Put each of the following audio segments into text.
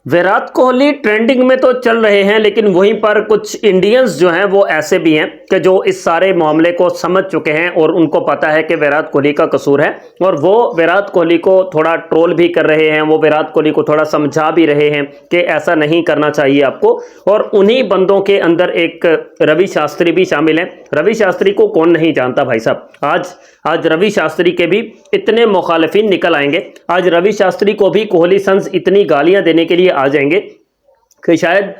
Virat Kohli trending में तो चल रहे हैं, लेकिन वहीं पर कुछ इंडियंस जो हैं वो ऐसे भी हैं कि जो इस सारे मामले को समझ चुके हैं और उनको पता है कि विराट कोहली का कसूर है और वो विराट कोहली को थोड़ा ट्रोल भी कर रहे हैं। वो विराट कोहली को थोड़ा समझा भी रहे हैं कि ऐसा नहीं करना चाहिए आपको। और उन्हीं बंदों के अंदर एक रवि शास्त्री भी शामिल है। रवि शास्त्री को कौन नहीं जानता भाई साहब। आज रवि शास्त्री के भी इतने मुखालिफिन निकल आएंगे। आज रवि शास्त्री को भी कोहली सन्स इतनी गालियां देने के लिए आ जाएंगे कि शायद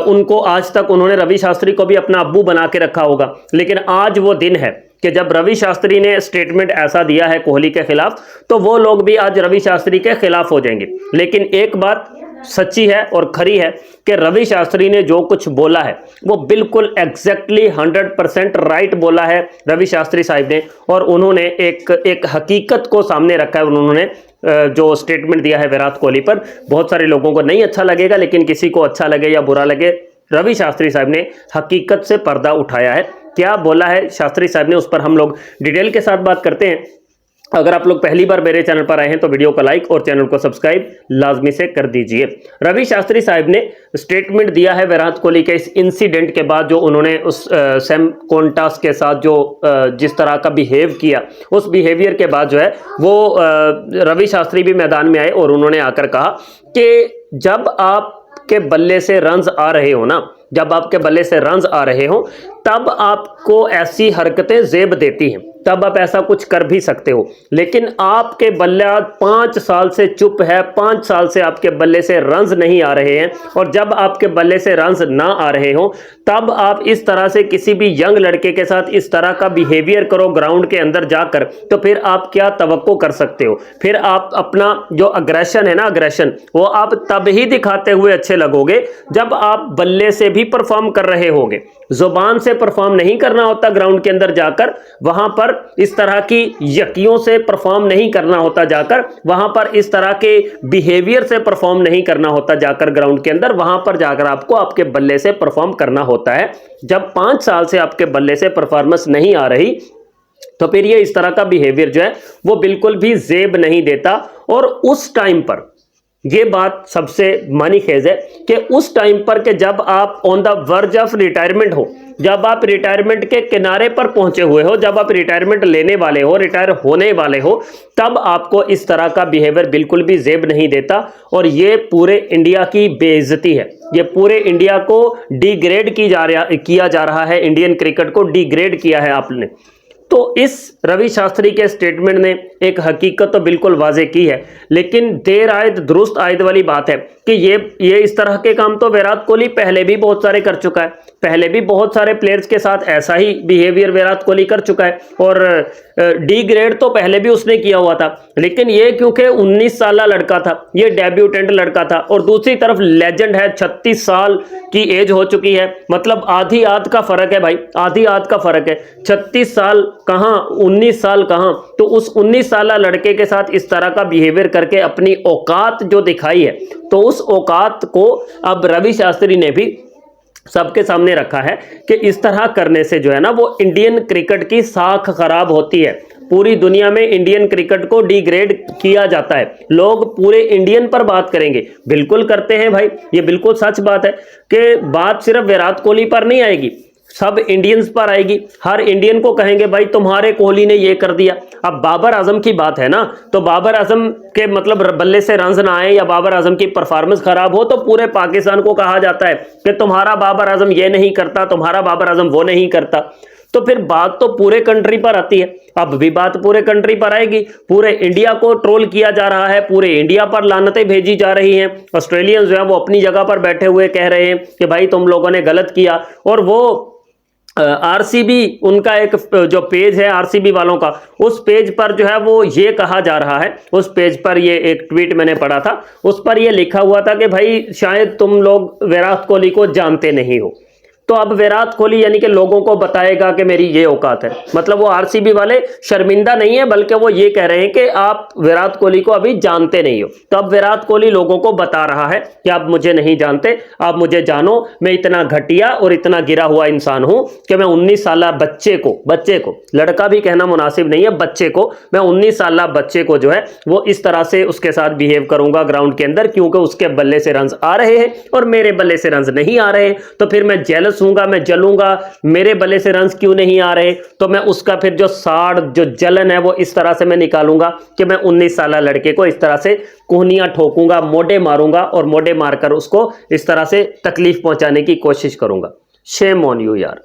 उनको आज तक उन्होंने रवि शास्त्री को भी अपना अब्बू बना के रखा होगा। लेकिन आज वो दिन है कि जब रवि शास्त्री ने स्टेटमेंट ऐसा दिया है कोहली के खिलाफ, तो वो लोग भी आज रवि शास्त्री के खिलाफ हो जाएंगे। लेकिन एक बात सच्ची है और खरी है कि रवि शास्त्री ने जो कुछ बोला है वो बिल्कुल एग्जैक्टली 100% राइट बोला है रवि शास्त्री साहब ने। और उन्होंने एक हकीकत को सामने रखा है। उन्होंने जो स्टेटमेंट दिया है विराट कोहली पर, बहुत सारे लोगों को नहीं अच्छा लगेगा, लेकिन किसी को अच्छा लगे या बुरा लगे, रवि शास्त्री साहब ने हकीकत से पर्दा उठाया है। क्या बोला है शास्त्री साहब ने, उस पर हम लोग डिटेल के साथ बात करते हैं। अगर आप लोग पहली बार मेरे चैनल पर आए हैं तो वीडियो को लाइक और चैनल को सब्सक्राइब लाजमी से कर दीजिए। रवि शास्त्री साहब ने स्टेटमेंट दिया है विराट कोहली के इस इंसिडेंट के बाद, जो उन्होंने उस सैम कोंटास के साथ जो जिस तरह का बिहेव किया, उस बिहेवियर के बाद जो है वो रवि शास्त्री भी मैदान में आए और उन्होंने आकर कहा कि जब आपके बल्ले से रन्स आ रहे हो ना, जब आपके बल्ले से रन्स आ रहे हो, तब आपको ऐसी हरकतें जेब देती हैं, तब आप ऐसा कुछ कर भी सकते हो। लेकिन आपके बल्ला 5 साल से चुप है, 5 साल से आपके बल्ले से रन्स नहीं आ रहे हैं, और जब आपके बल्ले से रन्स ना आ रहे हो तब आप इस तरह से किसी भी यंग लड़के के साथ इस तरह का बिहेवियर करो ग्राउंड के अंदर जाकर, तो फिर आप क्या तवक्को कर सकते हो। फिर आप अपना जो अग्रेशन है ना, अग्रेशन, वो आप तब ही दिखाते हुए अच्छे लगोगे जब आप बल्ले से भी परफॉर्म कर रहे होगे। जुबान से परफॉर्म नहीं करना होता ग्राउंड के अंदर जाकर, वहां पर इस तरह की यकियों से परफॉर्म नहीं करना होता जाकर, वहां पर इस तरह के बिहेवियर से परफॉर्म नहीं करना होता जाकर ग्राउंड के अंदर, वहां पर जाकर आपको आपके बल्ले से परफॉर्म करना होता है। जब 5 साल से आपके बल्ले से परफॉर्मेंस नहीं आ रही, तो फिर ये इस तरह का बिहेवियर जो है वो बिल्कुल भी जेब नहीं देता। और उस टाइम पर ये बात सबसे मानी खेज है कि उस टाइम पर कि जब आप on the verge of retirement हो, जब आप रिटायरमेंट के किनारे पर पहुंचे हुए हो, जब आप रिटायरमेंट लेने वाले हो, रिटायर होने वाले हो, तब आपको इस तरह का बिहेवियर बिल्कुल भी जेब नहीं देता। और ये पूरे इंडिया की बेइज्जती है, ये पूरे इंडिया को डिग्रेड किया जा रहा है, इंडियन क्रिकेट को डिग्रेड किया है आपने। तो इस रवि शास्त्री के स्टेटमेंट ने एक हकीकत तो बिल्कुल वाजे की है, लेकिन देर आयद दुरुस्त आयद वाली बात है कि ये इस तरह के काम तो विराट कोहली पहले भी बहुत सारे कर चुका है। पहले भी बहुत सारे प्लेयर्स के साथ ऐसा ही बिहेवियर विराट कोहली कर चुका है, और डिग्रेड तो पहले भी उसने किया हुआ था। लेकिन ये क्योंकि 19 साल लड़का था, ये डेब्यूटेंट लड़का था, और दूसरी तरफ लेजेंड है, 36 साल की एज हो चुकी है, मतलब आधी आध का फर्क है भाई, आधी आध का फर्क है। 36 साल कहां, 19 साल कहां। तो उस 19 साल लड़के के साथ इस तरह का बिहेवियर करके अपनी औकात जो दिखाई है, तो उस औकात को अब रवि शास्त्री ने भी सबके सामने रखा है कि इस तरह करने से जो है ना वो इंडियन क्रिकेट की साख खराब होती है। पूरी दुनिया में इंडियन क्रिकेट को डिग्रेड किया जाता है। लोग पूरे इंडियन पर बात करेंगे, बिल्कुल करते हैं भाई, ये बिल्कुल सच बात है कि बात सिर्फ विराट कोहली पर नहीं आएगी, सब इंडियंस पर आएगी। हर इंडियन को कहेंगे भाई तुम्हारे कोहली ने ये कर दिया। अब बाबर आजम की बात है ना, तो बाबर आजम के मतलब बल्ले से रन्स ना आए या बाबर आजम की परफॉर्मेंस खराब हो, तो पूरे पाकिस्तान को कहा जाता है कि तुम्हारा बाबर आजम ये नहीं करता, तुम्हारा बाबर आजम वो नहीं करता। तो फिर बात तो पूरे कंट्री पर आती है। अब भी बात पूरे कंट्री पर आएगी। पूरे इंडिया को ट्रोल किया जा रहा है, पूरे इंडिया पर लानतें भेजी जा रही हैं। ऑस्ट्रेलियंस जो है वो अपनी जगह पर बैठे हुए कह रहे हैं कि भाई तुम लोगों ने गलत किया। और वो आरसीबी, उनका एक जो पेज है आरसीबी वालों का, उस पेज पर जो है वो ये कहा जा रहा है, उस पेज पर ये एक ट्वीट मैंने पढ़ा था, उस पर ये लिखा हुआ था कि भाई शायद तुम लोग विराट कोहली को जानते नहीं हो। तो अब विराट कोहली यानी कि लोगों को बताएगा कि मेरी ये औकात है। मतलब वो आरसीबी वाले शर्मिंदा नहीं है, बल्कि वो ये कह रहे हैं कि आप विराट कोहली को अभी जानते नहीं हो। तो अब विराट कोहली लोगों को बता रहा है कि आप मुझे नहीं जानते, आप मुझे जानो, मैं इतना घटिया और इतना गिरा हुआ इंसान हूं कि मैं 19 साल बच्चे को लड़का भी कहना मुनासिब नहीं है, बच्चे को, मैं 19 साल बच्चे को जो है वो इस तरह से उसके साथ बिहेव करूंगा ग्राउंड के अंदर, क्योंकि उसके बल्ले से रन्स आ रहे हैं और मेरे बल्ले से रन्स नहीं आ रहे। तो फिर मैं जेलस हूंगा, मैं जलूंगा, मेरे बल्ले से रन्स क्यों नहीं आ रहे। तो मैं उसका फिर जो साड़, जो जलन है, वो इस तरह से मैं निकालूंगा कि मैं 19 साल लड़के को इस तरह से कोहनियां ठोकूंगा, मोड़े मारूंगा और मोड़े मारकर उसको इस तरह से तकलीफ पहुंचाने की कोशिश करूंगा। शेम ऑन यू यार।